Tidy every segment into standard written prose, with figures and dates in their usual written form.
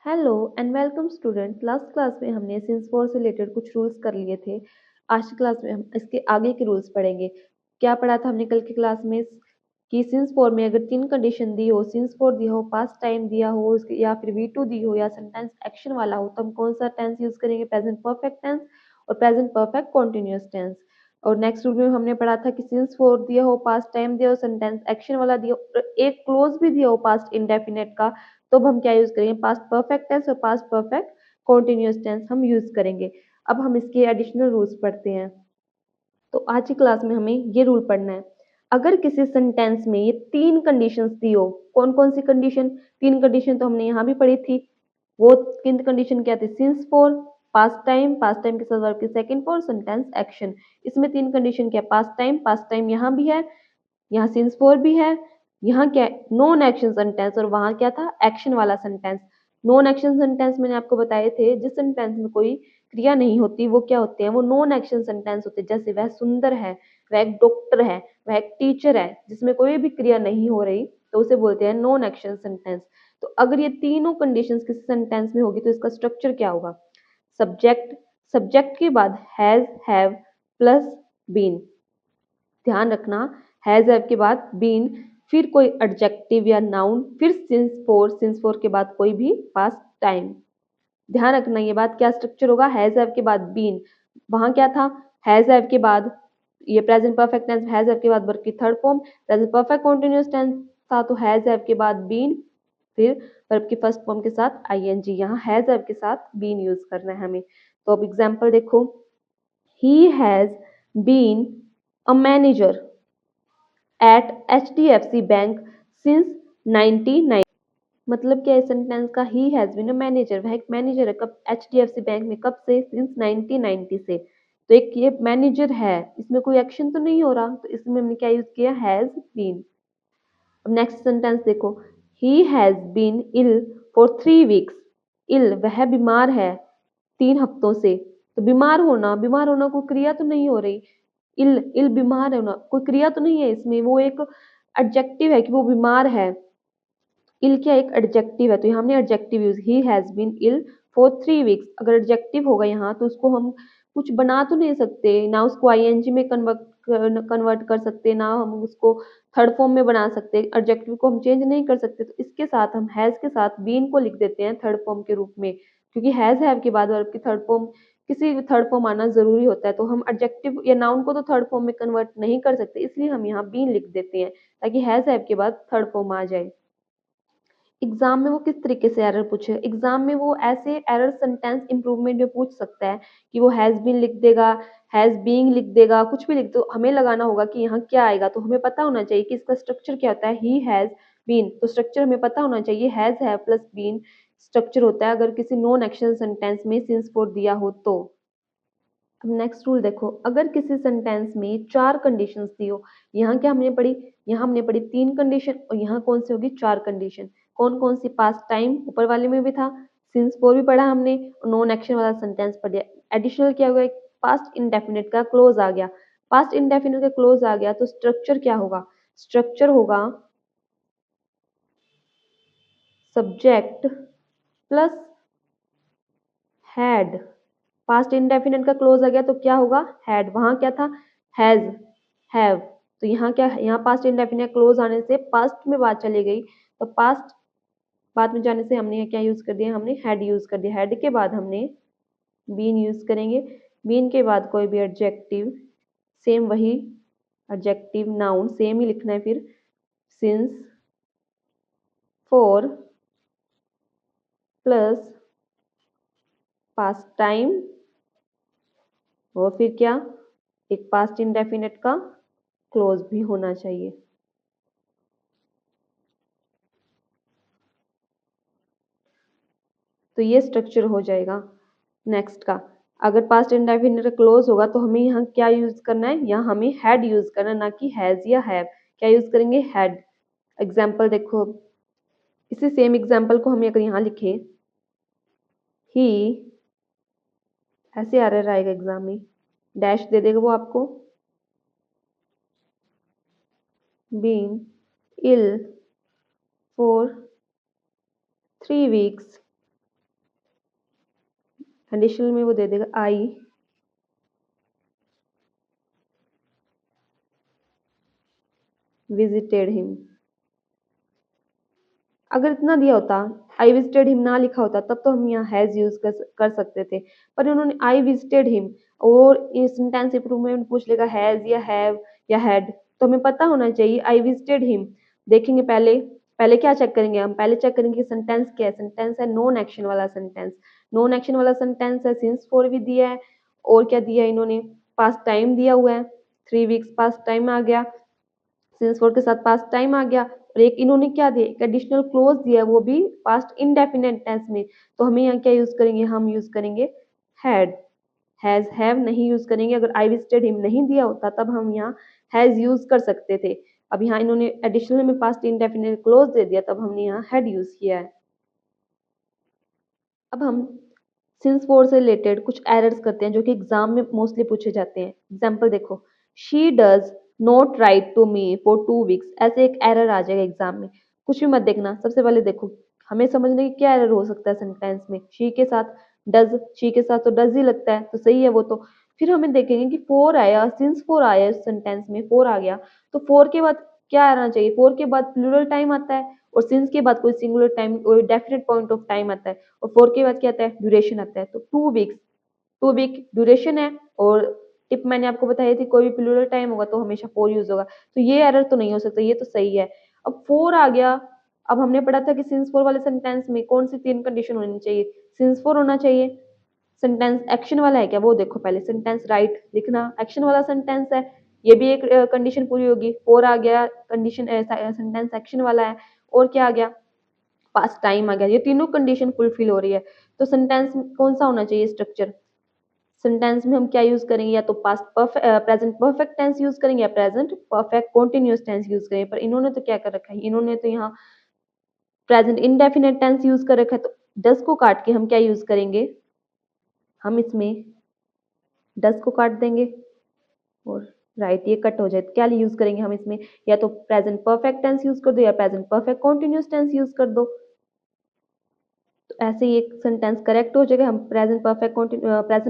Hello and welcome student. Last class में हमने since four से रिलेटेड कुछ रूल्स कर लिए थे। आज की क्लास में हम इसके आगे के रूल्स पढ़ेंगे। क्या पढ़ा था हमने कल की क्लास में कि सिंस फोर में अगर तीन कंडीशन दी हो, सिंस फोर दिया हो, पास्ट टाइम दिया हो या फिर वी टू दी हो या सेंटेंस एक्शन वाला हो, तो हम कौन सा टेंस यूज करेंगे? प्रेजेंट परफेक्ट टेंस और प्रेजेंट परफेक्ट कॉन्टिन्यूअस टेंस। और नेक्स्ट रूल में हमने पढ़ा था कि सिंस फोर दिया हो, पास्ट टाइम दिया हो, सेंटेंस एक्शन वाला दिया हो, एक क्लोज भी दिया हो पास्ट इंडेफिनेट का, तो अब हम क्या यूज करेंगे? पास्ट परफेक्ट टेंस और पास्ट परफेक्ट कॉन्टिन्यूअस टेंस हम यूज करेंगे। अब हम इसके एडिशनल रूल्स पढ़ते हैं। तो आज की क्लास में हमें ये रूल पढ़ना है। अगर किसी सेंटेंस में ये तीन कंडीशंस दी हो, कौन कौन सी कंडीशन? तीन कंडीशन तो हमने यहाँ भी पढ़ी थी। वो तीन कंडीशन क्या थी? सिंस फोर, पास्ट टाइम के साथ वर्ब के सेकंड फॉर, सेंटेंस एक्शन। इसमें तीन कंडीशन क्या? पास्ट टाइम यहाँ भी है, यहाँ सिंस फोर भी है, यहाँ क्या? नॉन एक्शन सेंटेंस, और वहां क्या था? एक्शन वाला सेंटेंस। नॉन एक्शन सेंटेंस मैंने आपको बताए थे, जिस सेंटेंस में कोई क्रिया नहीं होती वो क्या होते हैं? वो नॉन एक्शन सेंटेंस होते हैं। जैसे वह सुंदर है, वह एक डॉक्टर है, वह एक टीचर है, जिसमें कोई भी क्रिया नहीं हो रही, तो उसे बोलते हैं नॉन एक्शन सेंटेंस। तो अगर ये तीनों कंडीशंस किसी सेंटेंस में होगी तो इसका स्ट्रक्चर क्या होगा? सब्जेक्ट, सब्जेक्ट के बाद हैज, हैव प्लस बीन। ध्यान रखना, हैज हैव के बाद बीन, फिर कोई एडजेक्टिव या नाउन, फिर सिंस फोर के बाद कोई भी पास्ट टाइम। ध्यान रखना ये बात, क्या स्ट्रक्चर होगा? हैज हैव के बाद बीन, वहां क्या था? हैज हैव के बाद ये present perfect tense, has have के बाद वर्ब की third form. Present perfect continuous tense था तो हैज हैव के बाद बीन, फिर वर्ब की फर्स्ट फॉर्म के साथ आईएनजी। यहाँ हैज हैव के साथ बीन यूज करना है हमें। तो अब एग्जांपल देखो, he has been a manager at HDFC bank since 1990। मतलब क्या है सेंटेंस का? He has been a manager, वह एक मैनेजर है। कब? HDFC बैंक में। कब से? सिंस 1990 से। तो एक ये मैनेजर है, इसमें कोई एक्शन तो नहीं हो रहा, तो इसमें हमने क्या यूज किया? Has been. अब नेक्स्ट सेंटेंस देखो, he has been ill for 3 weeks. Ill, वह बीमार है 3 हफ्तों से। तो बीमार होना कोई क्रिया तो नहीं हो रही। इल, इल बीमार है ना, कोई क्रिया तो नहीं है इसमें, वो एक एडजेक्टिव है कि वो बीमार है। इल क्या? एक एडजेक्टिव है, तो यहाँ हमने adjective use, he has been ill for 3 weeks. अगर एडजेक्टिव होगा यहाँ तो उसको हम कुछ बना तो नहीं सकते ना, उसको आईएनजी में कन्वर्ट कर सकते ना, हम उसको थर्ड फॉर्म में बना सकते। एडजेक्टिव को हम चेंज नहीं कर सकते, तो इसके साथ हम हैज के साथ बीन को लिख देते हैं थर्ड फॉर्म के रूप में, क्योंकि हैज हैव के बाद वर्ब की थर्ड फॉर्म, किसी भी थर्ड फॉर्म आना जरूरी होता है। तो हम एडजेक्टिव या नाउन को तो थर्ड फॉर्म में कन्वर्ट नहीं कर सकते, इसलिए हम यहाँ बीन लिख देते हैं ताकि हैज हैव के बाद थर्ड फॉर्म आ जाए। एग्जाम में वो किस तरीके से एरर पूछे? एग्जाम में वो ऐसे एरर सेंटेंस इंप्रूवमेंट में पूछ सकता है कि वो हैज बीन लिख देगा, हैज बीइंग लिख देगा, कुछ भी लिख दो, हमें लगाना होगा कि यहाँ क्या आएगा। तो हमें पता होना चाहिए कि इसका स्ट्रक्चर क्या होता है। ही हैज बीन, तो स्ट्रक्चर हमें पता होना चाहिए। Has have plus been structure होता है अगर किसी नॉन एक्शन सेंटेंस में सिंस फोर दिया हो तो। अब नेक्स्ट रूल देखो, अगर किसी सेंटेंस में चार कंडीशंस दी हो, यहाँ क्या हमने पढ़ी? यहाँ हमने पढ़ी तीन कंडीशन, और यहाँ कौन सी होगी? चार कंडीशन। कौन कौन सी? पास्ट टाइम ऊपर वाले में भी था, सिंस फोर भी पढ़ा हमने, और नॉन एक्शन वाला सेंटेंस पढ़ दिया। एडिशनल क्या हुआ? पास्ट इंडेफिनिट का क्लोज आ गया। पास्ट इंडेफिनिट का क्लोज आ गया तो स्ट्रक्चर क्या होगा? स्ट्रक्चर होगा subject plus had. Past indefinite का क्लोज आ गया तो क्या होगा? हैड। वहां क्या था? Has, have. तो यहाँ क्या है? यहाँ पास्ट इंडेफिनिट क्लोज आने से पास्ट में बात चली गई, तो पास्ट बाद में जाने से हमने क्या यूज कर दिया? हमने हैड यूज कर दिया। हैड के बाद हमने बीन यूज करेंगे। बीन के बाद कोई भी एडजेक्टिव, सेम वही एडजेक्टिव नाउन सेम ही लिखना है फिर। Since four plus past time, और फिर क्या? एक पास्ट इंडेफिनिट का क्लोज भी होना चाहिए। तो ये स्ट्रक्चर हो जाएगा नेक्स्ट का। अगर पास्ट इंडेफिनिट क्लोज होगा तो हमें यहाँ क्या यूज करना है? यहाँ हमें हैड यूज करना है, ना कि हैज या हैव। क्या यूज करेंगे? हैड। एग्जाम्पल देखो, इसी सेम एग्जाम्पल को हमें अगर यहाँ लिखे, ही, ऐसे एरर आएगा एग्जाम में, डैश दे देगा वो आपको, been ill for 3 weeks conditional में वो दे देगा आई विजिटेड हिम। अगर इतना दिया होता, आई विजिटेड हिम ना लिखा होता, तब तो हम यहाँ हैज यूज कर सकते थे, पर उन्होंने आई विजिटेड हिम और सेंटेंस इंप्रूवमेंट पूछ लेगा हैज या हैव या हैड, तो हमें पता होना चाहिए आई विजिटेड हिम। देखेंगे पहले, पहले क्या चेक करेंगे हम, पहले चेक करेंगे सेंटेंस क्या है। सेंटेंस है नॉन एक्शन वाला सेंटेंस, नॉन एक्शन वाला सेंटेंस है, सिंस फॉर भी दिया है और क्या दिया है इन्होंने, पास्ट टाइम दिया हुआ है, 3 वीक्स पास्ट टाइम आ गया, सिंस फोर के साथ पास्ट टाइम आ गया, और एक इन्होंने क्या दिया, एक एडिशनल क्लोज दिया है, वो भी पास्ट इंडेफिनेट टेंस में। तो हमें यहाँ क्या यूज करेंगे, हम यूज करेंगे हैड, हैज हैव नहीं यूज करेंगे। अगर आई विजिटेड हिम नहीं दिया होता तब हम यहाँ हैज यूज कर सकते थे। अब यहाँ इन्होंने एडिशनल में पास्ट इंडेफिनेट क्लोज दे दिया, तब हमने यहाँ हैड यूज किया है। अब हम सिंस फोर से रिलेटेड कुछ एरर्स करते हैं जो कि एग्जाम में मोस्टली पूछे जाते हैं। एग्जाम्पल देखो, she does not write to me for 2 weeks, ऐसे एक एरर आ जाएगा एग्जाम में। कुछ भी मत देखना, सबसे पहले देखो हमें समझने की क्या एरर हो सकता है सेंटेंस में। शी के साथ डज, शी के साथ तो डज ही लगता है, तो सही है वो तो। फिर हमें देखेंगे कि फोर आया, सिंस फोर आया, इस सेंटेंस में फोर आ गया, तो फोर के बाद क्या आना चाहिए, फोर के बाद प्लूरल टाइम आता है, और सिंस के बाद कोई सिंगुलर टाइम, कोई डेफिनेट पॉइंट ऑफ टाइम आता है, और फोर के बाद क्या आता है, ड्यूरेशन आता है। तो 2 वीक्स, 2 वीक ड्यूरेशन है, और टिप मैंने आपको बताई थी कोई भी प्लूरल टाइम होगा तो हमेशा फोर यूज होगा, तो ये एरर तो नहीं हो सकता, ये तो सही है। अब फोर आ गया, अब हमने पढ़ा था कि सिंस फोर वाले सेंटेंस में कौन सी 3 कंडीशन होनी चाहिए, सिंस फोर होना चाहिए, सेंटेंस एक्शन वाला है क्या, वो देखो पहले, सेंटेंस राइट लिखना एक्शन वाला सेंटेंस है, ये भी एक कंडीशन पूरी होगी। फोर आ गया, कंडीशन सेंटेंस एक्शन वाला है, और क्या आ गया, पास्ट टाइम आ गया, ये तीनों कंडीशन फुलफिल हो रही है। तो सेंटेंस कौन सा होना चाहिए स्ट्रक्चर, सेंटेंस में हम क्या यूज करेंगे, या तो past present perfect tense use करेंगे या present perfect continuous tense use करेंगे। पर इन्होंने तो क्या कर रखा है, इन्होंने तो यहाँ प्रेजेंट इंडेफिनेट टेंस यूज कर रखा है, तो डस को काट के हम क्या यूज करेंगे, हम इसमें डस को काट देंगे और राइट ये कट हो जाए, तो क्या यूज करेंगे हम इसमें, या तो प्रेजेंट परफेक्ट टेंस यूज कर दो या present perfect continuous tense use कर दो। तो ऐसे ही एक सेंटेंस करेक्ट हो जाएगा, हम प्रेजेंट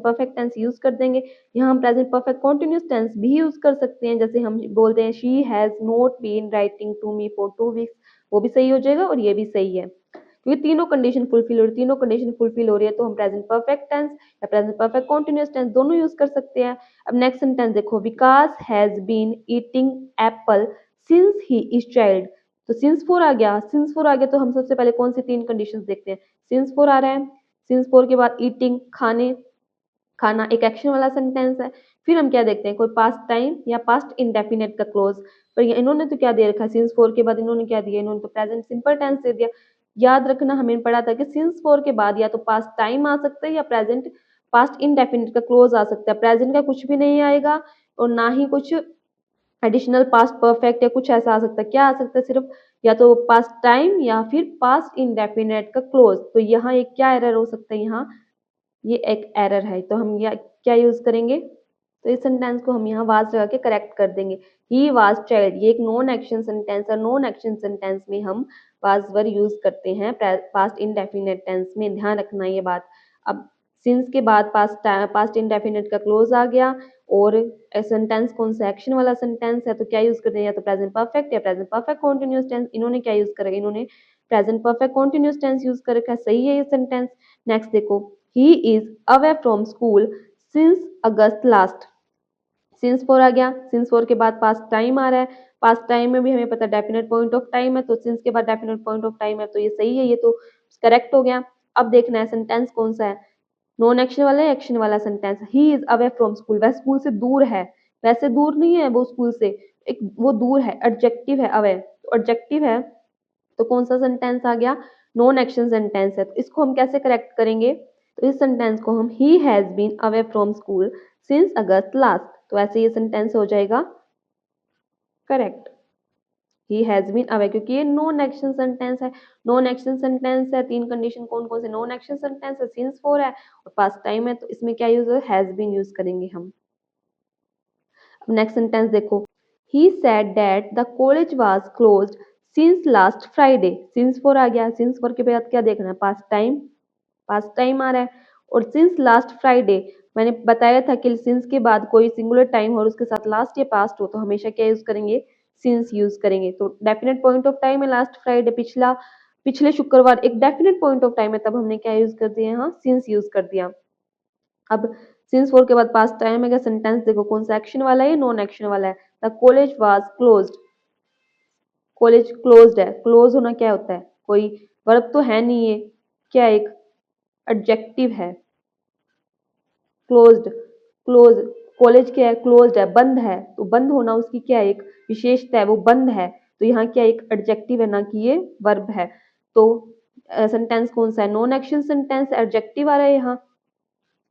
परफेक्ट टेंस यूज कर देंगे। यहाँ हम प्रेजेंट परफेक्ट कॉन्टिन्यूअस टेंस भी यूज कर सकते हैं, जैसे हम बोलते हैं she has not been writing to me for 2 weeks, वो भी सही हो जाएगा और ये भी सही है, क्योंकि तीनों कंडीशन फुलफिल हो रही है, तीनों कंडीशन फुलफिल हो रही है, तो हम प्रेजेंट परफेक्ट टेंस या प्रेजेंट परफेक्ट कॉन्टिन्यूअस टेंस दोनों यूज कर सकते हैं। अब नेक्स्ट सेंटेंस देखो, Vikas has been eating apple since he is child. तो सिंस फोर आ गया, सिंस फोर आ गया, तो हम सबसे पहले कौन सी 3 कंडीशंस देखते हैं, सिंस फोर आ रहा है, सिंस फोर के बाद ईटिंग खाने, खाना एक एक्शन वाला सेंटेंस है। फिर हम क्या देखते हैं, कोई पास्ट टाइम या पास्ट इंडेफिनेट का क्लोज, पर इन्होंने तो क्या दे रखा है, सिंस फोर के बाद इन्होंने क्या दिया, इन्होंने तो प्रेजेंट सिंपल टेंस दे दिया। याद रखना, हमें पढ़ा था कि सिंस फोर के बाद या तो पास्ट टाइम आ सकता है या प्रेजेंट पास्ट इंडेफिनेट का क्लोज आ सकता है, प्रेजेंट का कुछ भी नहीं आएगा और ना ही कुछ एडिशनल पास्ट परफेक्ट या कुछ ऐसा आ सकता है। क्या आ सकता है, सिर्फ या तो पास्ट टाइम या फिर पास्ट इंडेफिनेट का क्लोज। तो यहाँ एक क्या एरर हो सकता है, यहाँ ये एक एरर है, तो हम यह क्या यूज करेंगे, तो इस सेंटेंस को हम यहाँ वाज लगा के करेक्ट कर देंगे। ही वाज चाइल्ड, ये एक नॉन एक्शन सेंटेंस है, नॉन एक्शन सेंटेंस में हम वाज वर यूज करते हैं पास्ट इंडेफिनेट टेंस में, ध्यान रखना ये बात। अब सिंस के बाद पास्ट इंडेफिनेट का क्लोज आ गया, और सेंटेंस कौन सा एक्शन वाला सेंटेंस है, तो क्या यूज करते हैं, या तो प्रेजेंट परफेक्ट या प्रेजेंट परफेक्ट कॉन्टिन्यूअस टेंस। इन्होंने क्या यूज करेगा, इन्होंने present perfect continuous tense use कर रखा है, सही है ये सेंटेंस। नेक्स्ट देखो, he is away from school since August last, since for आ गया, सिंस फोर के बाद पास्ट टाइम आ रहा है, पास्ट टाइम में भी हमें पता डेफिनेट पॉइंट ऑफ टाइम है, तो सिंस के बाद डेफिनेट पॉइंट ऑफ टाइम है, तो ये सही है, ये तो करेक्ट हो गया। अब देखना है सेंटेंस कौन सा है, नॉन एक्शन वाला है एक्शन वाला sentence. He is away from school, वह स्कूल से दूर है, वैसे दूर नहीं है वो स्कूल से, एक वो दूर है, एडजेक्टिव है अवे, तो एडजेक्टिव है, तो कौन सा सेंटेंस आ गया, नॉन एक्शन सेंटेंस है। तो इसको हम कैसे करेक्ट करेंगे, तो इस सेंटेंस को हम he has been away from school since August last, तो ऐसे ये सेंटेंस हो जाएगा correct, he has been away, क्योंकि ये नॉन एक्शन सेंटेंस है, नॉन एक्शन सेंटेंस है, 3 कंडीशन कौन कौन से, नॉन एक्शन सेंटेंस है, सिंस फोर है और पास्ट टाइम है, तो इसमें क्या यूज है, हैज बीन यूज करेंगे हम। अब नेक्स्ट सेंटेंस देखो, he said that the college was closed since last Friday, since for आ गया, सिंस फोर के बाद क्या देखना है, पास्ट टाइम, पास्ट टाइम आ रहा है, और सिंस लास्ट फ्राइडे, मैंने बताया था कि सिंस के बाद कोई सिंगुलर टाइम और उसके साथ लास्ट या पास्ट हो तो हमेशा क्या यूज करेंगे, सिंस यूज करेंगे। तो डेफिनेट पॉइंट ऑफ टाइम है लास्ट फ्राइडे, पिछले शुक्रवार एक डेफिनेट पॉइंट ऑफ टाइम है, तब हमने क्या यूज कर दिया, यहाँ सिंस यूज कर दिया। अब सिंस फोर के बाद पास्ट टाइम है, सेंटेंस देखो कौन सा एक्शन वाला है, नॉन एक्शन वाला है। The college was closed, college closed है। क्लोज होना क्या होता है, कोई वर्ब तो है नहीं है, क्या एक एडजेक्टिव है। क्लोज्ड, क्लोज, कॉलेज क्या है, क्लोज्ड है, बंद है, तो बंद होना उसकी क्या है, एक विशेषता है, वो बंद है। तो यहाँ क्या एक एडजेक्टिव है, ना कि ये वर्ब है। तो सेंटेंस कौन सा है, नॉन एक्शन सेंटेंस, एडजेक्टिव आ रहा है यहाँ।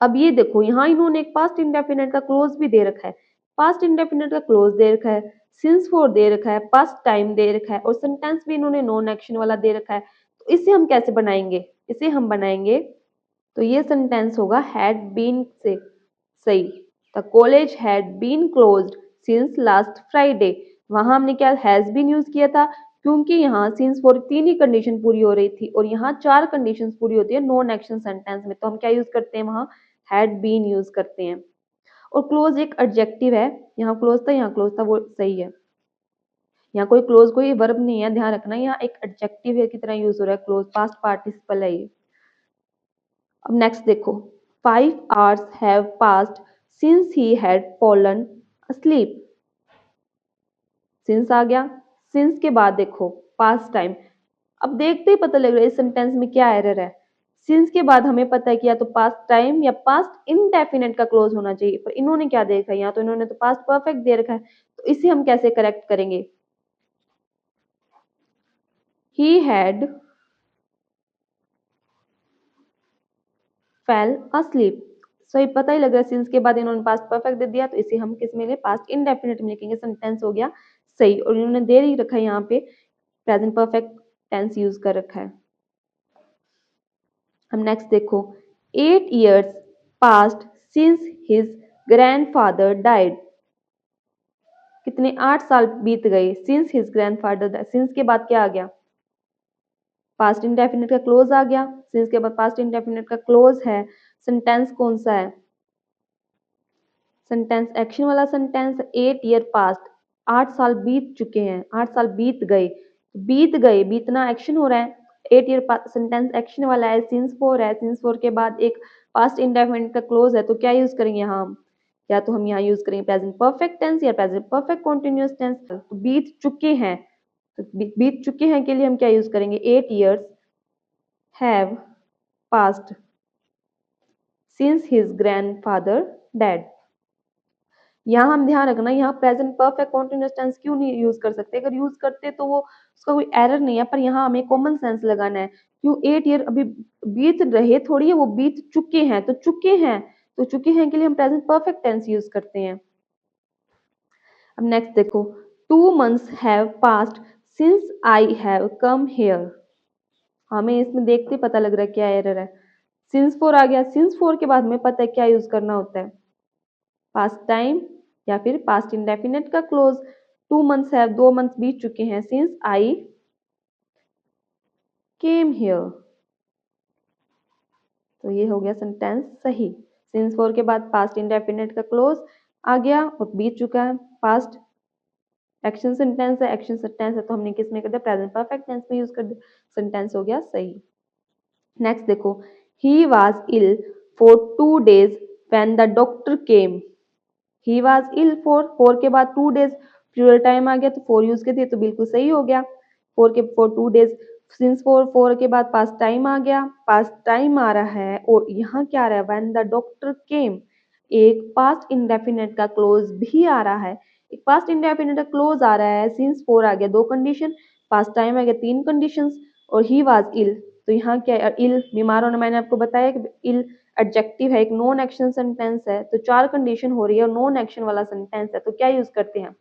अब ये देखो यहाँ इन्होंने एक पास्ट इंडेफिनिट का क्लोज भी दे रखा है, पास्ट इंडेफिनिट का क्लोज दे रखा है, सिंस फोर दे रखा है, पास्ट टाइम दे रखा है, और सेंटेंस भी इन्होंने नॉन एक्शन वाला दे रखा है। तो इसे हम कैसे बनाएंगे, इसे हम बनाएंगे तो ये सेंटेंस होगा हैड बीन से सही। The college had been closed since last Friday. वहां हमने क्या हैज बीन यूज किया था, क्योंकि यहाँ सिंस फॉर तीन ही कंडीशन पूरी हो रही थी और यहाँ चार कंडीशन पूरी होती है नॉन एक्शन सेंटेंस में, तो हम क्या यूज करते हैं, वहां हैड बीन यूज करते हैं। और क्लोज एक एडजेक्टिव है, यहाँ क्लोज था, यहाँ क्लोज था, वो सही है। यहाँ कोई क्लोज कोई वर्ब नहीं है, ध्यान रखना, यहाँ एक एडजेक्टिव है की तरह यूज हो रहा है, क्लोज पास्ट पार्टिसिपल है ये। अब नेक्स्ट देखो, 5 hours have passed since he had fallen asleep। Since आ गया, सिंस के बाद देखो पास्ट टाइम। अब देखते ही पता लग रहा है इस सेंटेंस में क्या एरर है। सिंस के बाद हमें पता है कि या तो पास्ट टाइम या पास्ट इनडेफिनेट का क्लोज होना चाहिए, पर इन्होंने क्या देखा है, यहाँ तो इन्होंने तो पास्ट परफेक्ट दे रखा है, तो इसे हम कैसे करेक्ट करेंगे। He had fail asleep। सो ये पता ही लग रहा है सिंस के बाद इन्होंने पास्ट परफेक्ट दे दिया, तो इसे हम किस में पास्ट इनडेफिनेट में लिखेंगे, सेंटेंस हो गया सही। और इन्होंने दे ही रखा है यहाँ पे प्रेजेंट परफेक्ट टेंस यूज कर रखा है। हम नेक्स्ट देखो, 8 years passed since his grandfather died। कितने 8 साल बीत गए, सिंस हिज ग्रैंडफादर, सिंस के बाद क्या आ गया, पास्ट इंडेफिनिट का क्लोज आ गया। सिंस के बाद पास्ट इंडेफिनिट का क्लोज है, सेंटेंस कौन सा है, सेंटेंस एक्शन वाला सेंटेंस। 8 year पास्ट, 8 साल बीत चुके हैं, 8 साल बीत गए, बीत गए, बीतना एक्शन हो रहा है। 8 year सेंटेंस एक्शन वाला है, सिंस फोर है, सिंस फोर के बाद एक पास्ट इंडेफिनिट का क्लोज है, तो क्या यूज करेंगे यहाँ हम, या तो हम यहाँ यूज करेंगे प्रेजेंट परफेक्ट टेंस या प्रेजेंट परफेक्ट कॉन्टिन्यूअस टेंस। तो बीत चुके हैं, तो बीत चुके हैं के लिए हम क्या यूज करेंगे, 8 years have passed since his grandfather died। यहाँ हम ध्यान रखना, यहाँ प्रेजेंट परफेक्ट कॉन्टिन्यूअस टेंस क्यों नहीं यूज कर सकते, अगर यूज करते तो वो उसका कोई एरर नहीं है, पर यहाँ हमें कॉमन सेंस लगाना है। क्यों 8 year अभी बीत रहे थोड़ी है, वो बीत चुके हैं, तो चुके हैं, तो चुके हैं के लिए हम प्रेजेंट परफेक्ट टेंस यूज करते हैं। अब नेक्स्ट देखो, 2 months have passed since I have come here। हमें इसमें देखते पता लग रहा है क्या एरर है, सिंस फोर आ गया, सिंस फोर के बाद हमें पता है क्या यूज करना होता है, पास्ट टाइम या फिर पास्ट इंडेफिनेट का क्लोज। 2 months है, 2 months बीत चुके हैं, सिंस आई केम हियर। तो ये हो गया सेंटेंस सही। सिंस फोर के बाद पास्ट इंडेफिनेट का क्लोज आ गया और बीत चुका है, पास्ट एक्शन सेंटेंस है, एक्शन सेंटेंस है तो हमने किस में कर दिया, प्रेजेंट परफेक्ट टेंस में यूज कर दिया, सेंटेंस हो गया सही। नेक्स्ट देखो, he was ill for 2 days when the doctor came. He was ill for के बाद 2 days प्लूरल टाइम आ गया, तो 4 यूज के थे, तो बिल्कुल सही हो गया। 4 सिंस फोर के बाद पास्ट टाइम आ गया, पास्ट टाइम आ रहा है, और यहाँ क्या आ रहा है, व्हेन द डॉक्टर केम, एक पास्ट इंडेफिनेट का क्लोज भी आ रहा है, एक पास्ट इंडेफिनेट का क्लोज आ रहा है। सिंस फोर आ गया 2 कंडीशन, पास्ट टाइम आ गया 3 कंडीशन, और ही वॉज इल, तो यहाँ क्या है, इल बीमार होना, मैंने आपको बताया कि इल एडजेक्टिव है, एक नॉन एक्शन सेंटेंस है, तो 4 कंडीशन हो रही है और नॉन एक्शन वाला सेंटेंस है, तो क्या यूज करते हैं,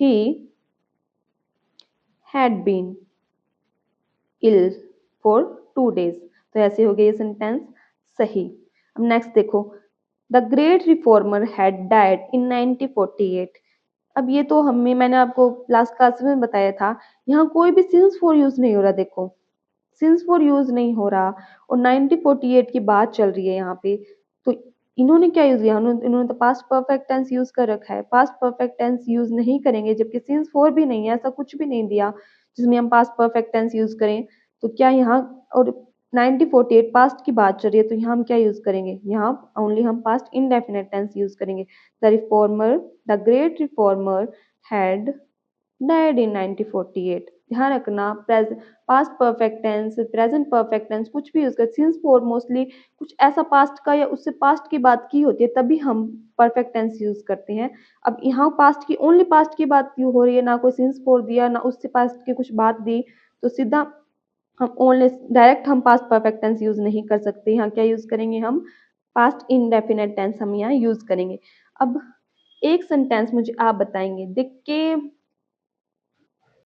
he had been ill for 2 days। तो ऐसे हो गया ये सेंटेंस सही। अब नेक्स्ट देखो, the great reformer had died in 1948। अब ये तो मैंने आपको लास्ट क्लास में बताया था, यहाँ कोई भी सिंस फोर यूज नहीं हो रहा, देखो सिंस फॉर यूज नहीं हो रहा और 1948 की बात चल रही है यहाँ पे। तो इन्होंने क्या यूज किया, इन्होंने तो पास्ट परफेक्ट टेंस यूज कर रखा है। पास्ट परफेक्ट टेंस यूज नहीं करेंगे, जबकि सिंस फॉर भी नहीं है, ऐसा कुछ भी नहीं दिया जिसमें हम पास्ट परफेक्ट टेंस यूज करें। तो क्या यहाँ, और 1948 पास्ट की बात चल रही है, तो यहाँ हम क्या यूज करेंगे, यहाँ ओनली हम पास्ट इंडेफिनिट टेंस यूज करेंगे। The reformer, the great reformer had died in 1948। ध्यान रखना, present, past perfect tense, present perfect tense कुछ भी यूज कर, सिंस फॉर मोस्टली कुछ ऐसा पास्ट का या उससे पास्ट की बात की होती है तभी हम परफेक्ट टेंस यूज करते हैं। अब यहाँ पास्ट की, ओनली पास्ट की बात क्यों हो रही है, ना कोई सिंस फॉर दिया ना उससे पास्ट की कुछ बात दी, तो सीधा हम ओनली डायरेक्ट हम पास्ट परफेक्ट टेंस यूज नहीं कर सकते। यहाँ क्या यूज करेंगे, हम पास्ट इंडेफिनिट टेंस हम यहाँ यूज करेंगे। अब एक सेंटेंस मुझे आप बताएंगे, देख के